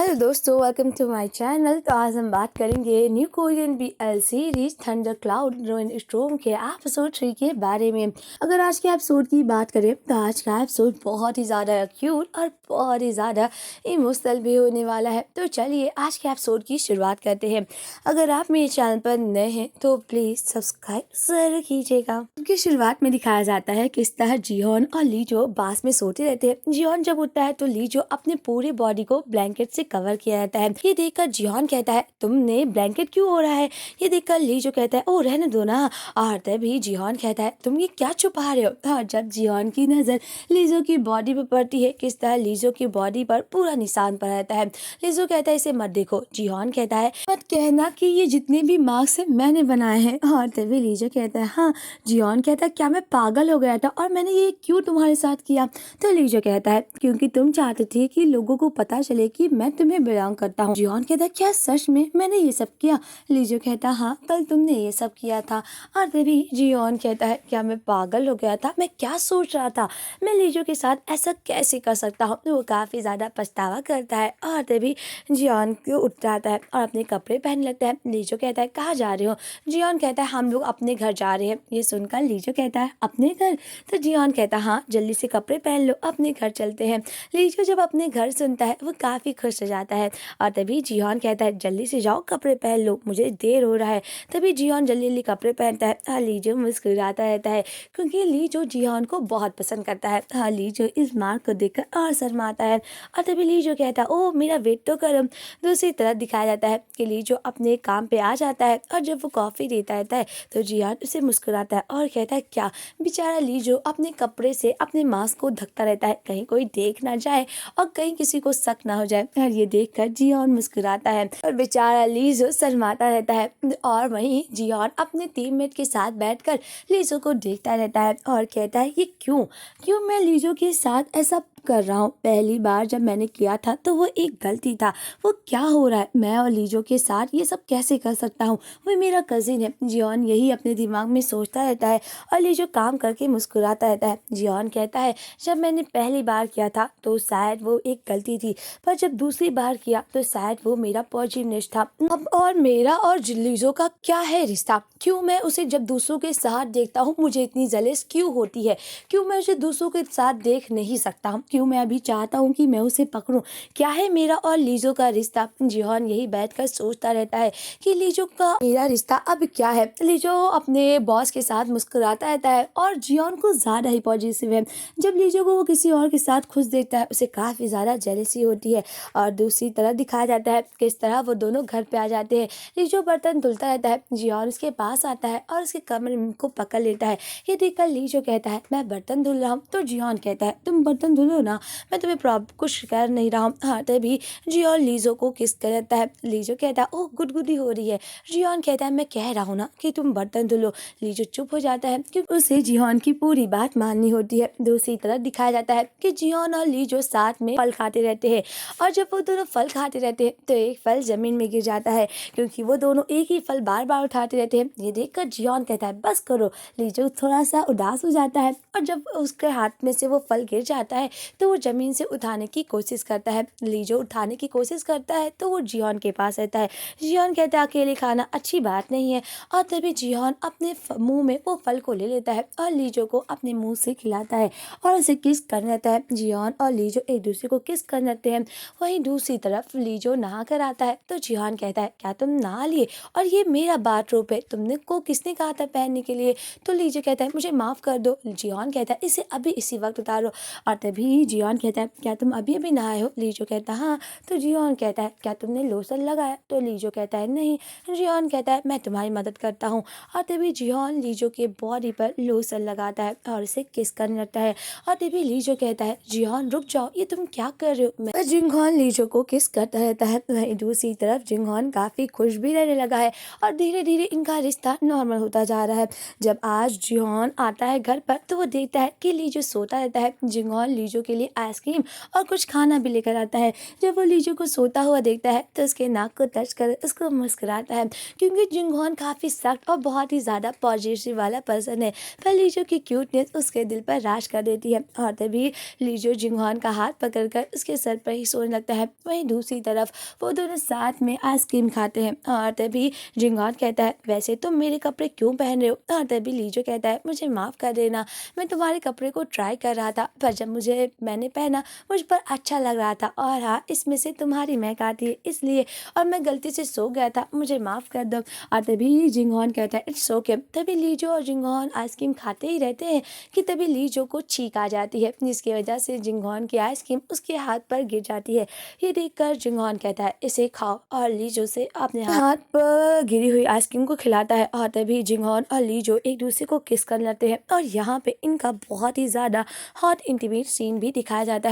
Hello दोस्तों, welcome to my channel. तो आज हम बात करेंगे new Korean BL series thunder cloud rain storm के एपिसोड 3 के बारे में। अगर आज के एपिसोड की बात करें तो आज का एपिसोड बहुत ही ज़्यादा क्यूट और बहुत ही ज़्यादा इमोशनल भी होने वाला है। तो चलिए आज के एपिसोड की शुरुआत करते हैं। अगर आप मेरे चैनल पर नए हैं तो प्लीज़ सब्सक्राइब ज़रूर कीजिएगा। उनकी शुरुआत में दिखाया जाता है किस तरह जिहोन और लीजो बास में सोते रहते हैं। जिहोन जब उठता है तो लीजो अपने पूरे बॉडी को ब्लैंकेट से कवर किया रहता है। ये देखकर जिहोन कहता है, तुमने ब्लैंकेट क्यों ओढ़ा है? ये देखकर लीजो कहता है, ओ रहने दो ना। और तभी जिहोन कहता है, तुम ये क्या छुपा रहे हो? और जब जिहोन की नजर लीजो की बॉडी पर पड़ती है, किस तरह लीजो की बॉडी पर पूरा निशान पड़ रहता है। लीजो कहता है, इसे मत देखो। जिहोन कहता है, मत कहना कि ये जितने भी मार्क्स है मैंने बनाए हैं। और तभी लीजो कहता है, हाँ। जिहोन कहता है, क्या मैं पागल हो गया था और मैंने ये क्यों तुम्हारे साथ किया? तो लीजो कहता है, क्योंकि तुम चाहते थे कि लोगों को पता चले कि मैं तुम्हें बिलोंग करता हूँ। जिहोन कहता है, क्या सच में मैंने ये सब किया? लीजो कहता है, हाँ, कल तुमने ये सब किया था। और तभी जिहोन कहता है, क्या मैं पागल हो गया था? मैं क्या सोच रहा था? मैं लीजो के साथ ऐसा कैसे कर सकता हूँ? वो काफी ज्यादा पछतावा करता है। और तभी जिहोन को उठ जाता है और अपने कपड़े पहनने लगता है। लीजो कहता है, कहाँ जा रहे हो? जिहोन कहता है, हम लोग अपने घर जा रहे हैं। ये सुनकर लीजो कहता है, अपने घर? तो जिहोन कहता है, हाँ, जल्दी से कपड़े पहन लो, अपने घर चलते हैं। लीजो जब अपने घर सुनता है वो काफी खुश हो जाता है। और तभी जिहोन कहता है, जल्दी से जाओ, कपड़े पहन लो, मुझे देर हो रहा है। तभी जिहोन जल्दी जल्दी कपड़े पहनता है और लीजो मुस्कुराता रहता है, क्योंकि लीजो जिहोन को बहुत पसंद करता है। हाँ, लीजो इस मार्क को देखकर और शर्माता है। और तभी लीजो कहता है, ओ मेरा वेट तो करो। दूसरी तरफ दिखाया जाता है कि लीजो अपने काम पे आ जाता है और जब वो कॉफी देता रहता है तो जिहोन उसे मुस्कुराता है और कहता है, क्या? बेचारा लीजो अपने कपड़े से अपने मास्क को ढकता रहता है, कहीं कोई देख ना जाए और कहीं किसी को शक ना हो जाए। और ये देखकर जिहोन मुस्कुराता है और बेचारा लीजो शर्माता रहता है। और वहीं जिहोन अपने टीममेट के साथ बैठकर लीजो को देखता रहता है और कहता है, ये क्यों क्यों मैं लीजो के साथ ऐसा कर रहा हूँ? पहली बार जब मैंने किया था तो वो एक गलती था। वो क्या हो रहा है? मैं और लीजो के साथ ये सब कैसे कर सकता हूँ? वो मेरा कजिन है। जिहोन यही अपने दिमाग में सोचता रहता है और लीजो काम करके मुस्कुराता रहता है। जिहोन कहता है, जब मैंने पहली बार किया था तो शायद वो एक गलती थी, पर जब दूसरी बार किया तो शायद वो मेरा पॉजिटिवनेस था। अब और मेरा और लीजो का क्या है रिश्ता? क्यों मैं उसे जब दूसरों के साथ देखता हूँ मुझे इतनी जलेस क्यों होती है? क्यों मैं उसे दूसरों के साथ देख नहीं सकता हूँ? क्यों मैं अभी चाहता हूँ कि मैं उसे पकड़ूं? क्या है मेरा और लीजो का रिश्ता? जिहोन यही बैठकर सोचता रहता है कि लीजो का मेरा रिश्ता अब क्या है। लीजो अपने बॉस के साथ मुस्कुराता रहता है और जिहोन को ज्यादा ही पॉजिटिव है। जब लीजो को वो किसी और के साथ खुश देखता है उसे काफी ज्यादा जेलसी होती है। और दूसरी तरफ दिखाया जाता है किस तरह वो दोनों घर पे आ जाते हैं। लीजो बर्तन धुलता रहता है, जिहोन उसके पास आता है और उसके कमर को पकड़ लेता है। ये देखकर लीजो कहता है, मैं बर्तन धुल रहा हूँ। तो जिहोन कहता है, तुम बर्तन धुलो ना, मैं तुम्हें कुछ कर नहीं रहा हूँ। हाँ, तभी जिहोन लीजो को किस करता है। लीजो कहता है, ओह गुदगुदी हो रही है। जिहोन कहता है, मैं कह रहा हूँ ना कि तुम बर्तन धुलो। लीजो चुप हो जाता है क्योंकि उसे जिहोन की पूरी बात माननी होती है। दूसरी तरफ दिखाया जाता है कि जिहोन और लीजो साथ में फल खाते रहते हैं और जब वो दोनों फल खाते रहते हैं तो एक फल जमीन में गिर जाता है, क्योंकि वो दोनों एक ही फल बार बार उठाते रहते हैं। ये देखकर जिहोन कहता है, बस करो। लीजो थोड़ा सा उदास हो जाता है और जब उसके हाथ में से वो फल गिर जाता है तो वो जमीन से उठाने की कोशिश करता है। लीजो उठाने की कोशिश करता है तो वो जिहोन के पास रहता है। जिहोन कहता है, अकेले खाना अच्छी बात नहीं है। और तभी जिहोन अपने मुंह में वो फल को ले लेता है और लीजो को अपने मुंह से खिलाता है और उसे किस करने लगता है। जिहोन और लीजो एक दूसरे को किस करने लगते हैं। वहीं दूसरी तरफ लीजो नहा कर आता है तो जिहोन कहता है, क्या तुम नहा लिए? और ये मेरा बाथरूम है, तुमने को किसने कहा था पहनने के लिए? तो लीजो कहता है, मुझे माफ कर दो। जिहोन कहता है, इसे अभी इसी वक्त उतारो। और तभी जिहोन कहता है, क्या तुम अभी अभी नहाए हो? लीजो कहता है, हाँ। तो जिहोन कहता है, क्या तुमने लोशन लगाया? तो लीजो कहता है, नहीं। जिहोन कहता है, मैं तुम्हारी मदद करता हूँ। और तभी जिहोन लीजो के बॉडी पर लोशन लगाता है और उसे किस करने लगता है। और तभी लीजो कहता है, जिहोन रुक जाओ, ये तुम क्या कर रहे हो? जिंगहोन लीजो को किस करता रहता है। वहीं दूसरी तरफ जिंगहोन काफी खुश भी रहने लगा है और धीरे धीरे इनका रिश्ता नॉर्मल होता जा रहा है। जब आज जिहोन आता है घर पर तो वो देखता है कि लीजो सोता रहता है। जिंगहोन लीजो के लिए आइसक्रीम और कुछ खाना भी लेकर आता है। जब वो लीजो को सोता हुआ देखता है तो उसके नाक को टच कर उसको मुस्कुराता है, क्योंकि जिंगहॉन काफ़ी सख्त और बहुत ही ज़्यादा पॉजिटिव वाला पर्सन है। पर लीजो की क्यूटनेस उसके दिल पर राज कर देती है और तभी लीजो जिंगहॉन का हाथ पकड़कर उसके सर पर ही सोने लगता है। वहीं दूसरी तरफ वो दोनों साथ में आइसक्रीम खाते हैं और तभी जिंगहॉन कहता है, वैसे तुम मेरे कपड़े क्यों पहन रहे हो? और तभी लीजो कहता है, मुझे माफ़ कर देना, मैं तुम्हारे कपड़े को ट्राई कर रहा था, पर जब मैंने पहना मुझ पर अच्छा लग रहा था और हाँ, इसमें से तुम्हारी महक आती है इसलिए, और मैं गलती से सो गया था, मुझे माफ़ कर दो। और तभी जिंगहॉन कहता है, इट्स ओके। तभी लीजो और जिंगहॉन आइसक्रीम खाते ही रहते हैं कि तभी लीजो को छींक आ जाती है, जिसकी वजह से जिंगहॉन की आइसक्रीम उसके हाथ पर गिर जाती है। ये देखकर जिंगहॉन कहता है, इसे खाओ, और लीजो से अपने हाथ पर गिरी हुई आइसक्रीम को खिलाता है। और तभी जिंगहॉन और लीजो एक दूसरे को किस करने लगते हैं और यहाँ पे इनका बहुत ही ज़्यादा हॉट इंटीमेट सीन भी दिखाया जाता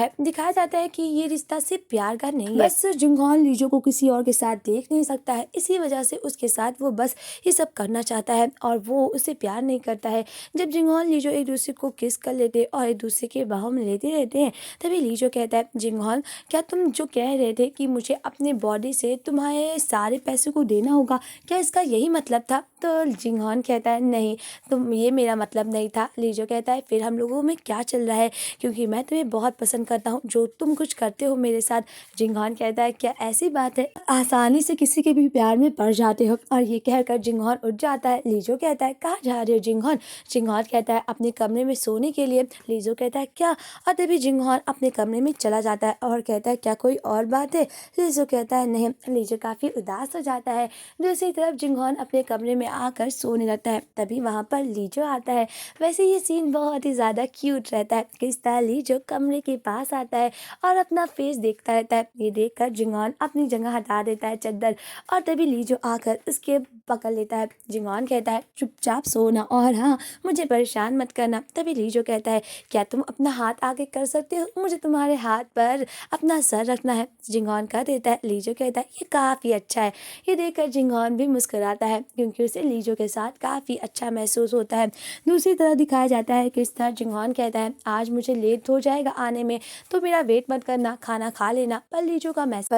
है कि ये रिश्ता सिर्फ प्यार का नहीं है, बस जिंगहॉन लीजो को किसी और के साथ देख नहीं सकता है, इसी वजह से उसके साथ वो बस ये सब करना चाहता है और वो उसे प्यार नहीं करता है। जब जिंगहॉन लीजो एक दूसरे को किस कर लेते और एक दूसरे के बाहों में लेते रहते हैं, तभी लीजो कहता है, जिंगहॉन क्या तुम जो कह रहे थे कि मुझे अपने बॉडी से तुम्हारे सारे पैसे को देना होगा, क्या इसका यही मतलब था? तो जिंगहॉन कहता है, नहीं, तुम ये मेरा मतलब नहीं था। लीजो कहता है, फिर हम लोगों में क्या चल रहा है, क्योंकि मैं तुम्हें बहुत पसंद करता हूँ जो तुम कुछ करते हो मेरे साथ। जिंगहॉन कहता है, क्या ऐसी बात है, आसानी से किसी के भी प्यार में पड़ जाते हो? और ये कहकर जिंगहॉन उठ जाता है। लीजो कहता है, कहाँ जा रहे हो जिंगहॉन? जिंगहॉन कहता है, अपने कमरे में सोने के लिए। लीजो कहता है, क्या? और तभी जिंगहॉन अपने कमरे में चला जाता है और कहता है, क्या कोई और बात है? लीजो कहता है, नहीं। लीजो काफ़ी उदास हो जाता है। दूसरी तरफ जिंगहॉन अपने कमरे में आकर सोने लगता है, तभी वहाँ पर लीजो आता है। वैसे ये सीन बहुत ही ज़्यादा क्यूट रहता है। किस तरह लीजो कमरे के पास आता है और अपना फेस देखता रहता है। ये देखकर जिंगहॉन अपनी जगह हटा देता है चद्दर, और तभी लीजो आकर उसके पकड़ लेता है। जिंगहॉन कहता है, चुपचाप सोना और हाँ, मुझे परेशान मत करना। तभी लीजो कहता है, क्या तुम अपना हाथ आगे कर सकते हो, मुझे तुम्हारे हाथ पर अपना सर रखना है। जिंगहॉन कर देता है। लीजो कहता है, ये काफ़ी अच्छा है। ये देखकर जिंगहॉन भी मुस्कुराता है, क्योंकि उसे लीजो के साथ काफ़ी अच्छा महसूस होता है। दूसरी तरह दिखाया जाता है कि इस तरह जिंगहॉन कहता है, आज मुझे लेट हो जाएगा आने में, तो मेरा वेट मत करना, खाना खा लेना। पर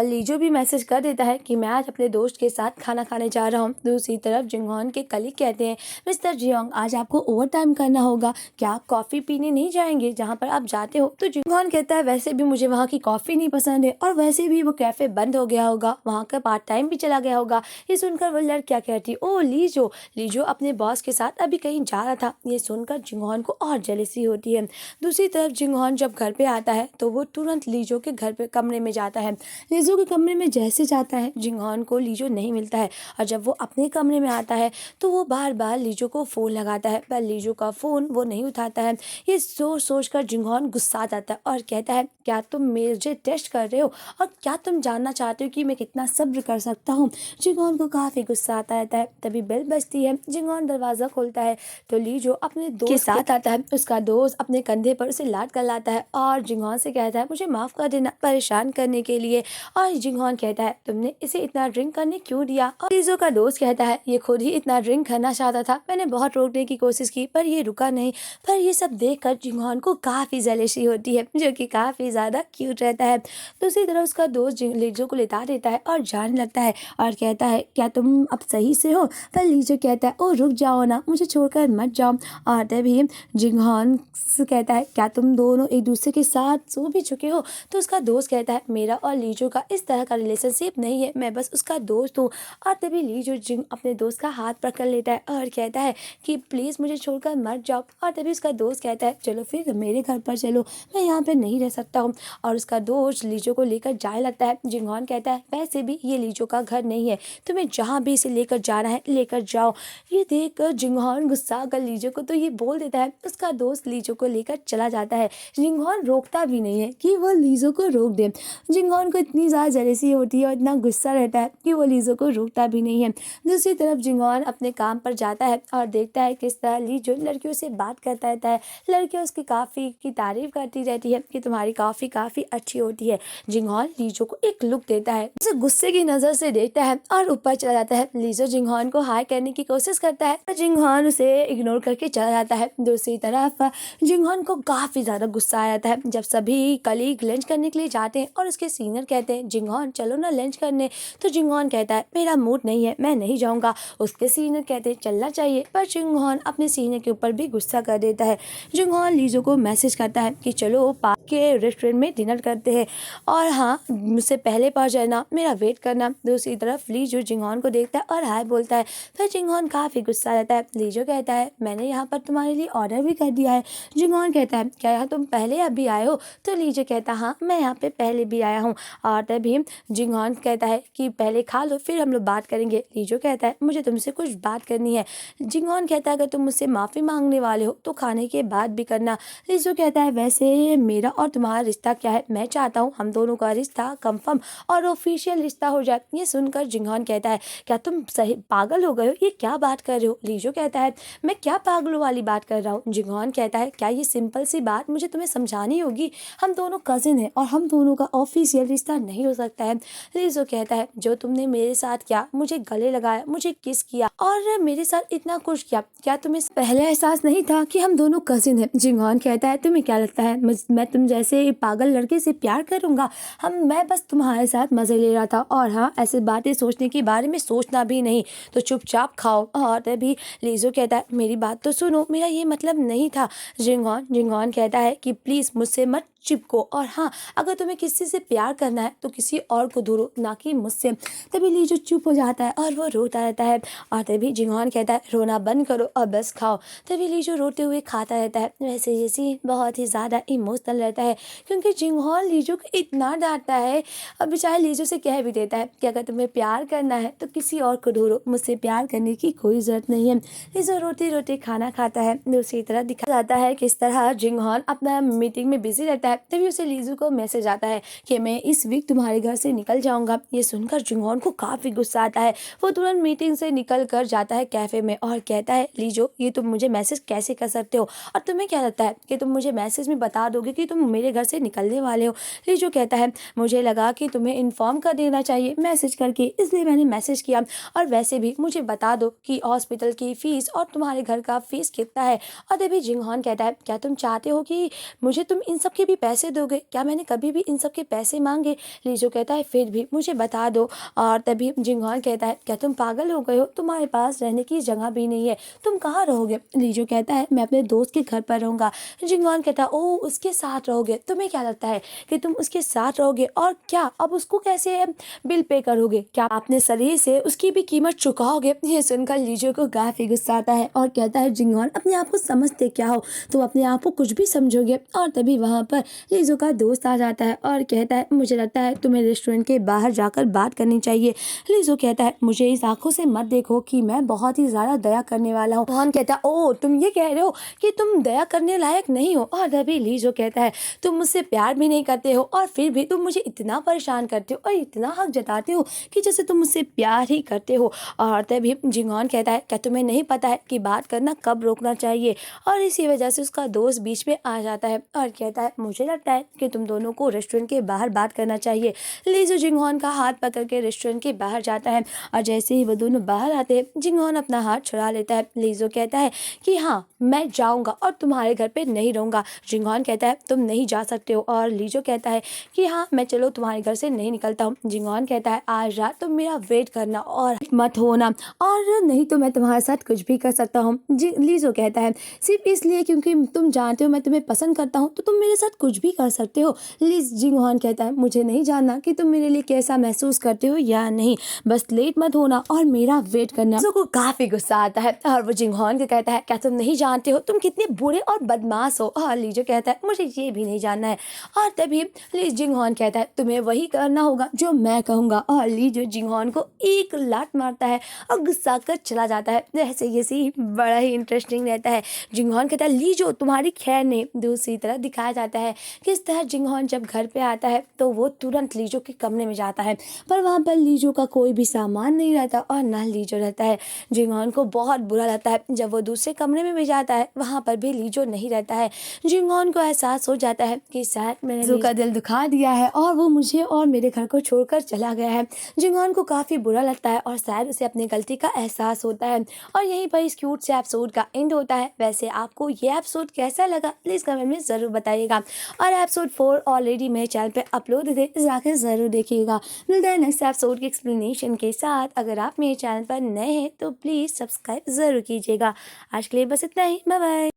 लीजो भी मैसेज कर देता है कि मैं आज अपने दोस्त के साथ खाना खाने जा रहा हूँ। दूसरी तरफ जिंगहॉन के कलीग कहते हैं, मिस्टर जियोंग, आज आपको ओवर टाइम करना होगा, क्या आप कॉफ़ी पीने नहीं जाएंगे जहाँ पर आप जाते हो? तो जिंगहॉन कहता है, वैसे भी मुझे वहाँ की कॉफ़ी नहीं पसंद है और वैसे भी वो कैफ़े बंद हो गया होगा, वहाँ का पार्ट टाइम भी चला गया होगा। ये सुनकर वो लड़कियाँ कहती, ओ लीजो अपने बॉस के साथ अभी कहीं जा रहा था। ये सुनकर जिंगहॉन को और जेलसी होती है। दूसरी तरफ जिंगहॉन जब घर पे आता है तो वो तुरंत लीजो के घर पे कमरे में जाता है। लीजो के कमरे में जैसे जाता है, जिंगहॉन को लीजो नहीं मिलता है, और जब वो अपने कमरे में आता है तो वो बार बार लीजो को फ़ोन लगाता है, पर लीजो का फ़ोन वो नहीं उठाता है। ये सोच कर जिंगहॉन गुस्सा जाता है और कहता है, क्या तुम मुझे टेस्ट कर रहे हो और क्या तुम जानना चाहते हो कि मैं कितना सब्र कर सकता हूँ? जिंगहॉन को काफ़ी गुस्सा आता रहता है। तभी बेल बजती है। जिंगहॉन दरवाज़ा खोलता है तो लीजो अपने दोस्त के साथ आता है। उसका दोस्त अपने कंधे पर उसे लाद कर लाता है और जिंगहॉन से कहता है, मुझे माफ़ कर देना परेशान करने के लिए। और जिंगहॉन कहता है, तुमने इसे इतना ड्रिंक करने क्यों दिया? और लीजो का दोस्त कहता है, ये खुद ही इतना ड्रिंक करना चाहता था, मैंने बहुत रोकने की कोशिश की पर ये रुका नहीं। पर ये सब देखकर जिंगहॉन को काफ़ी जेलसी होती है, जो कि काफ़ी ज़्यादा क्यूट रहता है। दूसरी तरफ उसका दोस्त लीजो को लेटा देता है और जाने लगता है और कहता है, क्या तुम अब सही से हो? पर लीजो कहता है, ओ रुक जाओ ना, मुझे छोड़कर मत जाओ। और तभी जिंगहॉन कहता है, क्या तुम दोनों एक दूसरे के साथ सो भी चुके हो? तो उसका दोस्त कहता है, मेरा और लीजो का इस तरह का रिलेशनशिप नहीं है, मैं बस उसका दोस्त हूँ। और तभी लीजो अपने दोस्त का हाथ पकड़ लेता है और कहता है कि प्लीज़ मुझे छोड़कर मत जाओ। और तभी उसका दोस्त कहता है, चलो फिर मेरे घर पर चलो, मैं यहाँ पर नहीं रह सकता हूँ। और उसका दोस्त लीजो को लेकर जाने लगता है। जिंगहॉन कहता है, वैसे भी ये लीजो का घर नहीं है, तुम्हें जहाँ भी इसे लेकर जाना है लेकर जाओ। ये देखकर जिंगहॉन गुस्सा कर लीजो को तो ये बोल देता है। उसका दोस्त लीजो को लेकर चला जाता है। जिंगहॉन रोकता भी नहीं है कि वो लीजो को रोक दे। जिंगहॉन को इतनी ज़्यादा जेलसी होती है और इतना गुस्सा रहता है कि वो लीजो को रोकता भी नहीं है। दूसरी तरफ जिंगहॉन अपने काम पर जाता है और देखता है किस तरह लीजो लड़कियों से बात करता रहता है। लड़कियाँ उसकी कॉफ़ी की तारीफ करती रहती है कि तुम्हारी कॉफ़ी काफ़ी अच्छी होती है। जिंगहॉन लीजो को एक लुक देता है, उसे गुस्से की नज़र से देखता है और ऊपर चला जाता है। लीजो जिंगहॉन को हाय हाय करने की कोशिश करता है, पर जिंगहॉन उसे इग्नोर करके चला जाता है। दूसरी तरफ जिंगहॉन को काफी ज्यादा गुस्सा आ जाता है जब सभी कलीग लंच करने के लिए जाते हैं और उसके सीनियर कहते हैं जिंगहॉन चलो ना लंच करने, तो जिंगहॉन कहता है मेरा मूड नहीं है, मैं नहीं जाऊंगा। उसके सीनियर कहते हैं चलना चाहिए, पर जिंगहॉन अपने सीनियर के ऊपर भी गुस्सा कर देता है। जिंगहॉन लीजो को मैसेज करता है कि चलो पार्क के रेस्टोरेंट में डिनर करते हैं और हाँ मुझसे पहले पहुंच जाना, मेरा वेट करना। दूसरी तरफ लीजो जिंगहॉन को देखता है और हाय बोलता है, फिर जिंगहॉन काफी गुस्सा रहता है। लीजो कहता है मैंने यहाँ पर तुम्हारे लिए ऑर्डर भी कर दिया है। जिंगहॉन कहता है क्या यहाँ तुम पहले अभी आए हो? तो लीजो कहता है हाँ मैं यहाँ पे पहले भी आया हूँ। और तभी जिंगहॉन कहता है कि पहले खा लो फिर हम लोग बात करेंगे। लीजो कहता है मुझे तुमसे कुछ बात करनी है। जिंगहॉन कहता है अगर तुम मुझसे माफी मांगने वाले हो तो खाने के बाद भी करना। लीजो कहता है वैसे मेरा और तुम्हारा रिश्ता क्या है? मैं चाहता हूँ हम दोनों का रिश्ता कंफर्म और ऑफिशियल रिश्ता हो जाए। ये सुनकर जिंगहॉन कहता है क्या तुम सही पागल हो गए हो? ये क्या बात कर रहे हो? लीजो कहता है मैं क्या पागलों वाली बात कर रहा हूँ? जिंगहॉन कहता है क्या ये सिंपल सी बात मुझे तुम्हें समझानी होगी? हम दोनों कजिन हैं और हम दोनों का ऑफिशियल रिश्ता नहीं हो सकता है। लीजो कहता है जो तुमने मेरे साथ किया, मुझे गले लगाया, मुझे किस किया और मेरे साथ इतना कुछ किया, क्या तुम्हें पहले एहसास नहीं था कि हम दोनों कजिन हैं? जिंगहॉन कहता है तुम्हें क्या लगता है मैं तुम जैसे पागल लड़के से प्यार करूंगा? मैं बस तुम्हारे साथ मजे ले रहा था और हाँ ऐसे बातें सोचने के बारे में सोचना भी नहीं, तो चुपचाप खाओ। और तभी लीजो कहता है मेरी बात तो सुनो, मेरा ये मतलब नहीं था। जिंगहॉन कहता है कि प्लीज मुझसे मत चिपको और हाँ अगर तुम्हें किसी से प्यार करना है तो किसी और को ढूंढो, ना कि मुझसे। तभी लीजो चुप हो जाता है और वो रोता रहता है। और तभी जिंगहॉन कहता है रोना बंद करो और बस खाओ। तभी लीजो रोते हुए खाता रहता है। वैसे ये सीन बहुत ही ज़्यादा इमोशनल रहता है क्योंकि जिंगहॉन लीजो को इतना डांटता है और बेचारे लीजो से कह भी देता है कि अगर तुम्हें प्यार करना है तो किसी और को ढूंढो, मुझसे प्यार करने की कोई ज़रूरत नहीं है। लीजो रोते रोते खाना खाता है। दूसरी तरफ दिखा जाता है किस तरह जिंगहॉन अपना मीटिंग में बिजी रहता है। तभी उसे लीजो को मैसेज आता है कि मैं इस वीक तुम्हारे घर से निकल जाऊंगा। ये सुनकर जिंगहॉन को काफी गुस्सा आता है। वो तुरंत मीटिंग से निकल कर जाता है कैफे में और कहता है लीजो ये तुम मुझे मैसेज कैसे कर सकते हो और तुम्हें क्या लगता है कि तुम मुझे मैसेज में बता दोगे कि तुम मेरे घर से निकलने वाले हो? लीजो कहता है मुझे लगा कि तुम्हें इन्फॉर्म कर देना चाहिए मैसेज करके, इसलिए मैंने मैसेज किया। और वैसे भी मुझे बता दो कि हॉस्पिटल की फीस और तुम्हारे घर का फीस कितना है। और तभी जिंगहॉन कहता है क्या तुम चाहते हो कि मुझे तुम इन सब के भी पैसे दोगे? क्या मैंने कभी भी इन सब के पैसे मांगे? लीजो कहता है फिर भी मुझे बता दो। और तभी जिंगहॉन कहता है क्या तुम पागल हो गए हो? तुम्हारे पास रहने की जगह भी नहीं है, तुम कहाँ रहोगे? लीजो कहता है मैं अपने दोस्त के घर पर रहूंगा। जिंगहॉन कहता है ओ उसके साथ रहोगे? तुम्हें क्या लगता है कि तुम उसके साथ रहोगे और क्या अब उसको कैसे बिल पे करोगे? क्या अपने शरीर से उसकी भी कीमत चुकाओगे? ये सुनकर लीजो को काफी गुस्सा आता है और कहता है जिंगहॉन अपने आप को समझते क्या हो, तुम अपने आप को कुछ भी समझोगे। और तभी वहां पर लीजो का दोस्त आ जाता है और कहता है मुझे लगता है तुम्हें रेस्टोरेंट के बाहर जाकर बात करनी चाहिए। लीजो कहता है मुझे इस आंखों से मत देखो कि मैं बहुत ही ज्यादा दया करने वाला हूँ। मोहन कहता है ओ तुम ये कह रहे हो कि तुम दया करने लायक नहीं हो? और तभी लीजो कहता है तुम मुझसे प्यार भी नहीं करते हो और फिर भी तुम मुझे इतना परेशान करते हो और इतना हक जताते हो कि जैसे तुम मुझसे प्यार ही करते हो। और तभी जिंगहॉन कहता है क्या तुम्हें नहीं पता है कि बात करना कब रोकना चाहिए? और इसी वजह से उसका दोस्त बीच में आ जाता है और कहता है मुझे लगता है कि तुम दोनों को रेस्टोरेंट के बाहर बात करना चाहिए। लीजो जिंगहॉन का हाथ पकड़ के रेस्टोरेंट के बाहर जाता है और जैसे ही वो दोनों बाहर आते हैं जिंगहॉन अपना हाथ छुड़ा लेता है। लीजो कहता है कि हाँ मैं जाऊंगा और तुम्हारे घर पे नहीं रहूंगा। जिंगहॉन कहता है तुम नहीं जा सकते हो और लीजो कहता है कि हाँ मैं चलो तुम्हारे घर से नहीं निकलता हूँ। जिंगहॉन कहता है आज रात तुम मेरा वेट करना और मत होना और नहीं तो मैं तुम्हारे साथ कुछ भी कर सकता हूँ। लीजो कहता है सिर्फ इसलिए क्योंकि तुम जानते हो मैं तुम्हें पसंद करता हूँ तो तुम मेरे साथ कुछ भी कर सकते हो। जिंगहॉन कहता है मुझे नहीं जानना कि तुम मेरे लिए कैसा महसूस करते हो या नहीं, बस लेट मत होना और मेरा वेट करना। लीजो को काफी गुस्सा आता है और वो जिंगहॉन को कहता है क्या तुम नहीं जानते हो तुम कितने बुरे और बदमाश हो? और लीजो कहता है मुझे ये भी नहीं जानना है। और तभी जिंगहॉन कहता है तुम्हें वही करना होगा जो मैं कहूंगा। और लीजो जिंगहॉन को एक लात मारता है और गुस्सा कर चला जाता है। जैसे ये सीन बड़ा ही इंटरेस्टिंग रहता है। जिंगहॉन कहता है लीजो तुम्हारी खैर नहीं। दूसरी तरफ दिखाया जाता है किस तरह जिंगहॉन जब घर पे आता है तो वो तुरंत लीजो के कमरे में जाता है, पर वहाँ पर लीजो का कोई भी सामान नहीं रहता और ना लीजो रहता है। जिंगहॉन को बहुत बुरा लगता है। जब वो दूसरे कमरे में भी जाता है वहाँ पर भी लीजो नहीं रहता है। जिंगहॉन को एहसास हो जाता है कि शायद मैंने लीजो का दिल दुखा दिया है और वो मुझे और मेरे घर को छोड़कर चला गया है। जिंगहॉन को काफ़ी बुरा लगता है और शायद उसे अपनी गलती का एहसास होता है। और यहीं पर इस क्यूट से एपिसोड का एंड होता है। वैसे आपको ये एपिसोड कैसा लगा प्लीज़ कमेंट में ज़रूर बताइएगा। और एपिसोड 4 ऑलरेडी मेरे चैनल पे अपलोड थे, जाकर ज़रूर देखिएगा। मिलते हैं नेक्स्ट एपिसोड के एक्सप्लेनेशन के साथ। अगर आप मेरे चैनल पर नए हैं तो प्लीज़ सब्सक्राइब ज़रूर कीजिएगा। आज के लिए बस इतना ही, बाय बाय।